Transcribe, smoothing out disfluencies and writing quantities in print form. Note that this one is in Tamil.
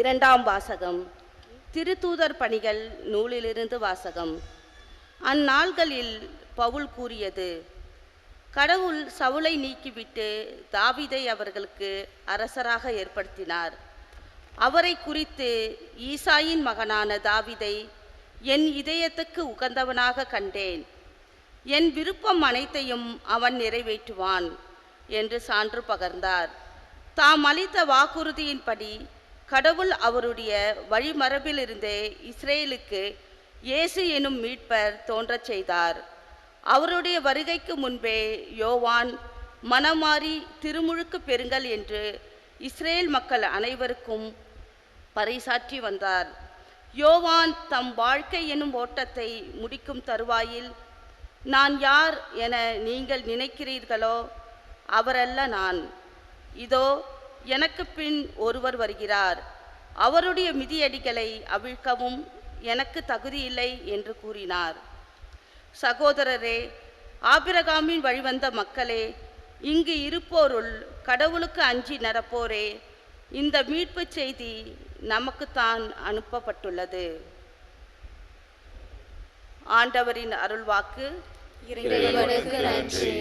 இரண்டாம் வாசகம். திருத்தூதர் பணிகள் நூலிலிருந்து வாசகம். அந்நாள்களில் பவுல் கூறியது: கடவுள் சவுலை நீக்கிவிட்டு தாவீதை அவர்களுக்கு அரசராக ஏற்படுத்தினார். அவரை குறித்து ஈசாயின் மகனான தாவீதை என் இதயத்துக்கு உகந்தவனாக கண்டேன், என் விருப்பம் அனைத்தையும் அவன் நிறைவேற்றுவான் என்று சான்று பகர்ந்தார். தாம் அளித்த வாக்குறுதியின்படி கடவுள் அவருடைய வழிமரபிலிருந்தே இஸ்ரேலுக்கு இயேசு எனும் மீட்பர் தோன்றச் செய்தார். அவருடைய வருகைக்கு முன்பே யோவான் மனமாறி திருமுழுக்கு பெறுங்கள் என்று இஸ்ரேல் மக்கள் அனைவருக்கும் பறைசாற்றி வந்தார். யோவான் தம் வாழ்க்கை எனும் ஓட்டத்தை முடிக்கும் தருவாயில், நான் யார் என நீங்கள் நினைக்கிறீர்களோ அவரல்ல நான், இதோ எனக்கு பின் ஒருவர் வருகிறார், அவருடைய மிதியடிகளை அவிழ்க்கவும் எனக்கு தகுதியில்லை என்று கூறினார். சகோதரரே, ஆபிரகாமின் வழிவந்த மக்களே, இங்கு இருப்போருள் கடவுளுக்கு அஞ்சி நடப்போரே, இந்த மீட்பு செய்தி நமக்குத்தான் அனுப்பப்பட்டுள்ளது. ஆண்டவரின் அருள்வாக்கு. இறைவனுக்கு நன்றி.